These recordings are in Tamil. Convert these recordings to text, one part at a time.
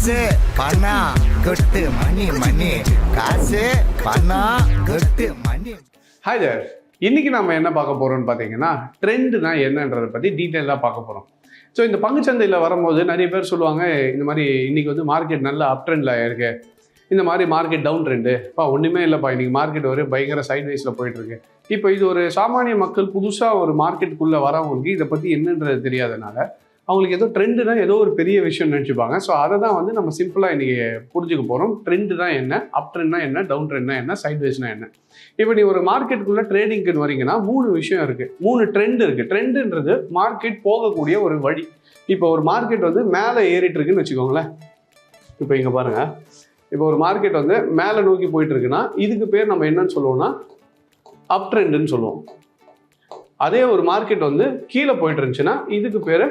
காசு பணம் கொட்டு மணி மணி காசு பணம் கொட்டு மணி. Hi there. இன்னைக்கு நம்ம என்ன பார்க்க போறோம்னு பார்த்தீங்கன்னா ட்ரெண்டுனா என்னன்றதை பற்றி டீட்டெயிலாக பார்க்க போகிறோம். ஸோ இந்த பங்குச்சந்தையில் வரும்போது நிறைய பேர் சொல்லுவாங்க, இந்த மாதிரி இன்னைக்கு வந்து மார்க்கெட் நல்ல அப் ட்ரெண்டில் இருக்கு, இந்த மாதிரி மார்க்கெட் டவுன் ட்ரெண்டு ஒன்றுமே இல்லைப்பா, இன்னைக்கு மார்க்கெட் ஒரு பயங்கர சைட்வைஸில் போயிட்டுருக்கு. இப்போ இது ஒரு சாமானிய மக்கள் புதுசாக ஒரு மார்க்கெட்டுக்குள்ளே வரவங்களுக்கு இதை பற்றி என்னன்றது தெரியாதனால அவங்களுக்கு ஏதோ ட்ரெண்டுனா ஏதோ ஒரு பெரிய விஷயம் நினச்சிப்பாங்க. ஸோ அதை தான் வந்து நம்ம சிம்பிளாக இன்றைக்கி புரிஞ்சுக்க போகிறோம். ட்ரெண்டு தான் என்ன, அப் ட்ரெண்ட்னா என்ன, டவுன் ட்ரெண்ட்னா என்ன, சைட்வேஸ்னா என்ன. இப்போ நீ ஒரு மார்க்கெட்டுக்குள்ளே ட்ரேடிங்க்கு வரீங்கன்னா 3 விஷயம் இருக்குது, 3 ட்ரெண்ட் இருக்குது. ட்ரெண்டுன்றது மார்க்கெட் போகக்கூடிய ஒரு வழி. இப்போ ஒரு மார்க்கெட் வந்து மேலே ஏறிட்டு இருக்குன்னு வச்சுக்கோங்களேன். இப்போ இங்கே பாருங்கள், இப்போ ஒரு மார்க்கெட் வந்து மேலே நோக்கி போயிட்டு இருக்குன்னா இதுக்கு பேர் நம்ம என்னன்னு சொல்லுவோம்னா அப் ட்ரெண்டுன்னு சொல்லுவோம். அதே ஒரு மார்க்கெட் வந்து கீழே போயிட்டு இருந்துச்சுன்னா இதுக்கு பேர்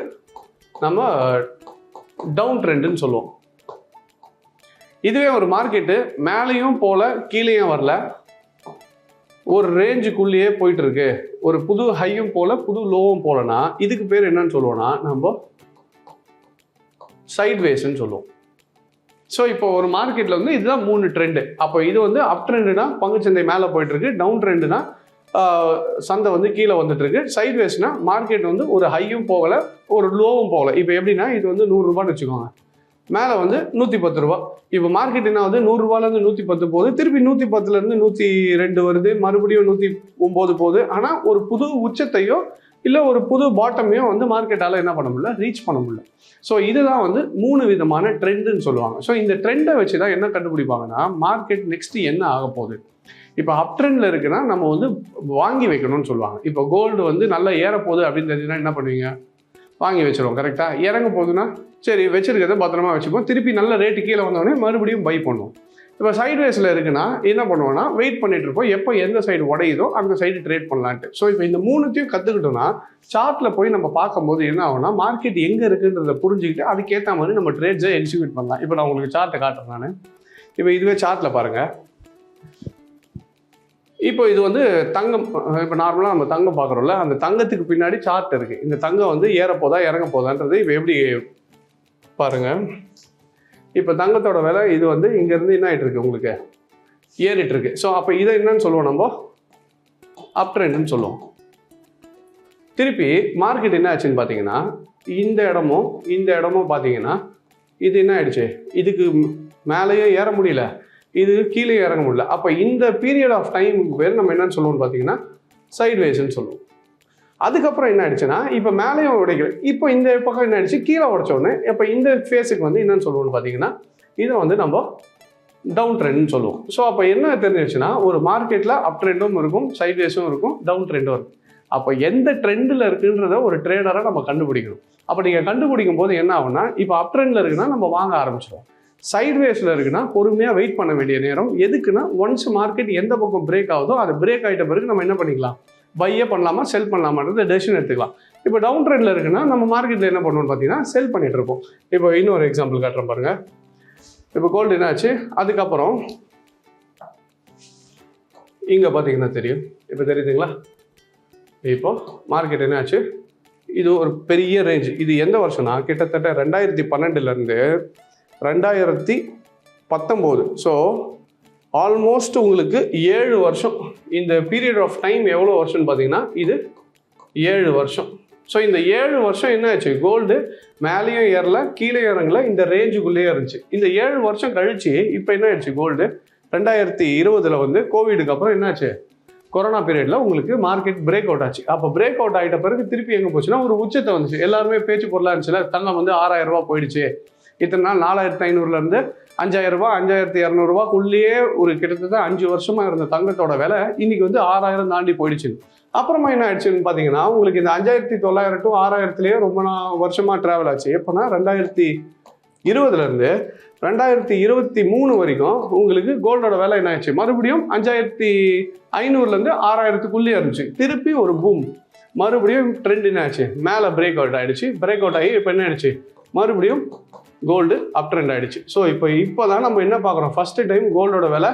நம்ம டவுன் ட்ரெண்டுன்னு சொல்லுவோம். இதுவே ஒரு மார்க்கெட்டு மேலேயும் போல கீழேயும் வரல, ஒரு ரேஞ்சுக்குள்ளேயே போயிட்டு இருக்கு, ஒரு புது ஹையும் போல புது லோவும் போலனா இதுக்கு பேர் என்னன்னு சொல்லுவோம்னா நம்ம சைட்வேஸ்ன்னு சொல்லுவோம். ஸோ இப்போ ஒரு மார்க்கெட்டில் வந்து இதுதான் 3 ட்ரெண்டு. அப்போ இது வந்து அப் ட்ரெண்டுனா பங்குச்சந்தை மேலே போயிட்டு இருக்கு, டவுன் ட்ரெண்டுனா சந்தை வந்து கீழே வந்துட்டு இருக்கு, சைட்வேஸ்னா மார்க்கெட் வந்து ஒரு ஹையும் போகலை ஒரு லோவும் போகலை. இப்போ எப்படின்னா இது வந்து 100 ரூபான்னு வச்சுக்கோங்க, மேலே வந்து 110 ரூபா. இப்போ மார்க்கெட் என்ன வந்து 100 ரூபாயிலேருந்து 110 போகுது, திருப்பி 110லேருந்து 102 வருது, மறுபடியும் 109 போகுது. ஆனால் ஒரு புது உச்சத்தையோ இல்லை ஒரு புது பாட்டமையோ வந்து மார்க்கெட்டால் என்ன பண்ண முடியல, ரீச் பண்ண முடியல. ஸோ இதுதான் வந்து 3 விதமான ட்ரெண்டுன்னு சொல்லுவாங்க. ஸோ இந்த ட்ரெண்டை வச்சு தான் என்ன கண்டுபிடிப்பாங்கன்னா மார்க்கெட் நெக்ஸ்ட் என்ன ஆக போகுது. இப்போ அப் ட்ரெண்டில் இருக்குன்னா நம்ம வந்து வாங்கி வைக்கணும்னு சொல்லுவாங்க. இப்போ கோல்டு வந்து நல்லா ஏற போகுது அப்படின்னு தெரிஞ்சுன்னா என்ன பண்ணுவீங்க, வாங்கி வச்சிருவோம். கரெக்டாக இறங்க போகுதுன்னா சரி வச்சிருக்கிறத பத்திரமா வச்சுப்போம், திருப்பி நல்ல ரேட்டு கீழே வந்தோடனே மறுபடியும் பை பண்ணுவோம். இப்போ சைட்வேஸில் இருக்குன்னா என்ன பண்ணுவோம்னா வெயிட் பண்ணிட்டு இருப்போம், எப்போ எந்த சைடு உடையுதோ அந்த சைடு ட்ரேட் பண்ணலான்ட்டு. ஸோ இப்போ இந்த 3த்தையும் கற்றுக்கிட்டோம்னா சார்ட்டில் போய் நம்ம பார்க்கும்போது என்ன ஆகும்னா மார்க்கெட் எங்கே இருக்குன்றதை புரிஞ்சுக்கிட்டு அதுக்கேற்ற மாதிரி நம்ம ட்ரேட்ஸை எக்ஸிக்யூட் பண்ணலாம். இப்போ நான் உங்களுக்கு சார்ட்டை காட்டுறேன். நான் இப்போ இதுவே சார்ட்டில் பாருங்கள். இப்போ இது வந்து தங்கம். இப்போ நார்மலாக நம்ம தங்கம் பார்க்குறோம்ல, அந்த தங்கத்துக்கு பின்னாடி சார்ட் இருக்குது. இந்த தங்கம் வந்து ஏறப்போதா இறங்க போதான்றது இப்போ எப்படி பாருங்கள். இப்போ தங்கத்தோட விலை இது வந்து இங்கேருந்து என்ன ஆகிட்டு இருக்கு, உங்களுக்கு ஏறிட்டு இருக்கு. ஸோ அப்போ இதை என்னன்னு சொல்லுவோம், நம்ம அப் ட்ரெண்டுன்னு சொல்லுவோம். திருப்பி மார்க்கெட் என்ன ஆச்சுன்னு பார்த்தீங்கன்னா இந்த இடமும் பார்த்தீங்கன்னா இது என்ன ஆயிடுச்சு, இதுக்கு மேலேயும் ஏற முடியல, இது கீழே இறங்க முடியல. அப்போ இந்த பீரியட் ஆஃப் டைம் பேர் நம்ம என்னன்னு சொல்லுவோம்னு பார்த்தீங்கன்னா சைட்வேஸ்ன்னு சொல்லுவோம். அதுக்கப்புறம் என்ன ஆயிடுச்சுன்னா இப்போ மேலேயும் உடைக்கல, இப்போ இந்த பக்கம் என்ன ஆயிடுச்சு கீழே உடைச்சோடனே இப்போ இந்த ஃபேஸுக்கு வந்து என்னன்னு சொல்லுவோம்னு பார்த்தீங்கன்னா இதை வந்து நம்ம டவுன் ட்ரெண்ட்னு சொல்லுவோம். ஸோ அப்போ என்ன தெரிஞ்சிருச்சுன்னா ஒரு மார்க்கெட்டில் அப் ட்ரெண்டும் இருக்கும், சைட்வேஸும் இருக்கும், டவுன் ட்ரெண்டும் இருக்கும். அப்போ எந்த ட்ரெண்டில் இருக்குன்றத ஒரு ட்ரேடராக நம்ம கண்டுபிடிக்கணும். அப்போ நீங்கள் கண்டுபிடிக்கும் போது என்ன ஆகும்னா இப்போ அப் ட்ரெண்டில் இருக்குன்னா நம்ம வாங்க ஆரம்பிச்சிடுவோம், சைட்வேஸில் இருக்குன்னா பொறுமையாக வெயிட் பண்ண வேண்டிய நேரம். எதுக்குன்னா ஒன்ஸ் மார்க்கெட் எந்த பக்கம் பிரேக் ஆகுதோ அது பிரேக் ஆகிட்ட பிறகு நம்ம என்ன பண்ணிக்கலாம், பையே பண்ணலாமா செல் பண்ணலாமான்றது டெசிஷன் எடுத்துக்கலாம். இப்போ டவுன் ட்ரெண்டில் இருக்குன்னா நம்ம மார்க்கெட்டில் என்ன பண்ணுவோம்னு பார்த்தீங்கன்னா செல் பண்ணிட்டு இருப்போம். இப்போ இன்னொரு எக்ஸாம்பிள் காட்டுறேன் பாருங்கள். இப்போ கோல்டு என்னாச்சு, அதுக்கப்புறம் இங்கே பார்த்தீங்கன்னா தெரியும், இப்போ தெரியுதுங்களா, இப்போ மார்க்கெட் என்னாச்சு, இது ஒரு பெரிய ரேஞ்ச். இது எந்த வருஷம்னா கிட்டத்தட்ட 2012லேருந்து 2019. ஸோ ஆல்மோஸ்ட் உங்களுக்கு 7 வருஷம். இந்த பீரியட் ஆஃப் டைம் எவ்வளோ வருஷம்னு பார்த்தீங்கன்னா இது 7 வருஷம். ஸோ இந்த 7 வருஷம் என்ன ஆச்சு, கோல்டு மேலேயும் ஏறல கீழே இறங்கல, இந்த ரேஞ்சுக்குள்ளேயே இருந்துச்சு. இந்த 7 வருஷம் கழிச்சு இப்போ என்ன ஆயிடுச்சு, கோல்டு 2020 வந்து கோவிடுக்கு அப்புறம் என்னாச்சு, கொரோனா பீரியடில் உங்களுக்கு மார்க்கெட் பிரேக் அவுட் ஆச்சு. அப்போ பிரேக் அவுட் ஆகிட்ட பிறகு திருப்பி எங்கே போச்சுன்னா ஒரு உச்சத்தை வந்துச்சு. எல்லாருமே பேச்சு பொருளாக இருந்துச்சுல, தங்கம் வந்து 6000 ரூபா போயிடுச்சு, இத்தனை நாள் 4500லேருந்து 5000 ரூபா 5200 ரூபாக்குள்ளேயே ஒரு கிட்டத்தட்ட 5 வருஷமாக இருந்த தங்கத்தோட விலை இன்னைக்கு வந்து 6000 தாண்டி போயிடுச்சு. அப்புறமா என்ன ஆயிடுச்சுன்னு பார்த்தீங்கன்னா உங்களுக்கு இந்த 5900 to 6000லேயே ரொம்ப வருஷமாக ட்ராவல் ஆச்சு. எப்போனா 2020லேருந்து 2023 வரைக்கும் உங்களுக்கு கோல்டோட விலை என்ன ஆயிடுச்சு, மறுபடியும் 5500லேருந்து 6000க்குள்ளேயே இருந்துச்சு. திருப்பி ஒரு பூம், மறுபடியும் ட்ரெண்ட் என்ன ஆச்சு, மேலே பிரேக் அவுட் ஆகிடுச்சு. பிரேக் அவுட் ஆகி இப்போ என்ன ஆயிடுச்சு, மறுபடியும் கோல்டு அப் ட்ரெண்ட் ஆகிடுச்சு. ஸோ இப்போ தான் நம்ம என்ன பார்க்குறோம், ஃபஸ்ட்டு டைம் கோல்டோட விலை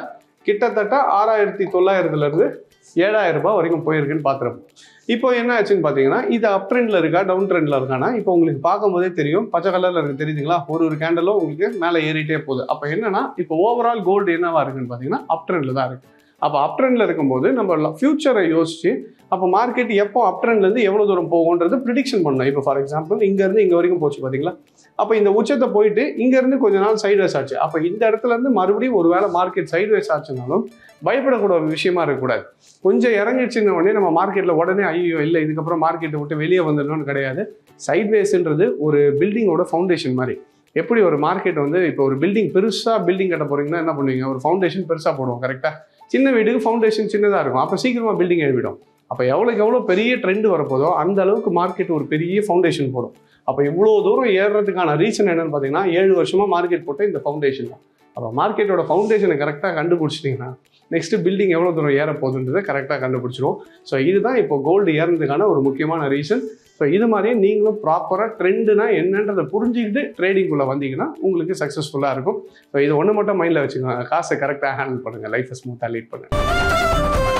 கிட்டத்தட்ட 6900லேருந்து 7,000 ரூபாய் வரைக்கும் போயிருக்குன்னு பார்த்துருப்போம். இப்போ என்ன ஆச்சுன்னு பார்த்தீங்கன்னா இது அப் ட்ரெண்டில் இருக்கா டவுன் ட்ரெண்டில் இருக்கானா இப்போ உங்களுக்கு பார்க்கும்போதே தெரியும். பச்சை கலரில் இருக்குது தெரியுதுங்களா? ஒரு கேண்டலும் உங்களுக்கு மேலே ஏறிட்டே போகுது. அப்போ என்னன்னா இப்போ ஓவரால் கோல்டு என்னவா இருக்குன்னு பார்த்தீங்கன்னா அப் ட்ரெண்டில் தான் இருக்குது. அப்போ அப் ட்ரெண்டில் இருக்கும்போது நம்ம ஃபியூச்சரை யோசிச்சு அப்போ மார்க்கெட் எப்போ அப் ட்ரெண்ட்லேருந்து எவ்வளோ தூரம் போகுன்றது ப்ரிடிக்ஷன் பண்ணணும். இப்போ ஃபார் எக்ஸாம்பிள் இங்கேருந்து இங்கே வரைக்கும் போச்சு பார்த்தீங்களா? அப்போ இந்த உச்சத்தை போயிட்டு இங்கேருந்து கொஞ்ச நாள் சைட்வேஸ் ஆச்சு. அப்போ இந்த இடத்துலேருந்து மறுபடியும் ஒரு வேளை மார்க்கெட் சைட்வேஸ் ஆச்சுனாலும் பயப்படக்கூட ஒரு விஷயமா இருக்கக்கூடாது. கொஞ்சம் இறங்கிடுச்சுன்னு உடனே நம்ம மார்க்கெட்டில் உடனே ஐயோ இல்லை இதுக்கப்புறம் மார்க்கெட்டை விட்டு வெளியே வந்துடணும்னு கிடையாது. சைட்வேஸ்ன்றது ஒரு பில்டிங்கோட ஃபவுண்டேஷன் மாதிரி. எப்படி ஒரு மார்க்கெட் வந்து இப்போ ஒரு பெருசாக பில்டிங் கட்ட போகிறீங்கன்னா என்ன பண்ணுவீங்க? ஒரு ஃபவுண்டேஷன் பெருசாக போடுவோம் கரெக்டாக. சின்ன வீட்டுக்கு ஃபவுண்டேஷன் சின்னதாக இருக்கும். அப்போ சீக்கிரமாக பில்டிங் எழுதிடும். அப்போ எவ்வளோ பெரிய ட்ரெண்ட் வரப்போதோ அந்த அளவுக்கு மார்க்கெட் ஒரு பெரிய ஃபவுண்டேஷன் போடும். அப்போ இவ்வளோ தூரம் ஏறுறதுக்கான ரீசன் என்னன்னு பார்த்தீங்கன்னா 7 வருஷமாக மார்க்கெட் போட்ட இந்த ஃபவுண்டேஷன் தான். அப்போ மார்க்கெட்டோட ஃபவுண்டேஷனை கரெக்டாக கண்டுபிடிச்சிட்டிங்கன்னா நெக்ஸ்ட்டு பில்டிங் எவ்வளோ தூரம் ஏற போகுதுன்றதை கரெக்டாக கண்டுபிடிச்சிரும். ஸோ இதுதான் இப்போ கோல்டு ஏறதுக்கான ஒரு முக்கியமான ரீசன். ஸோ இது மாதிரியே நீங்களும் ப்ராப்பராக ட்ரெண்டுனா என்னன்றதை புரிஞ்சுக்கிட்டு ட்ரேடிங்குள்ளே வந்தீங்கன்னா உங்களுக்கு சக்ஸஸ்ஃபுல்லாக இருக்கும். ஸோ இது ஒன்று மட்டும் மைண்டில் வச்சுக்கோங்க. காசை கரெக்டாக ஹேண்டில் பண்ணுங்கள். லைஃப்பை ஸ்மூத்தாக லீட் பண்ணுங்கள்.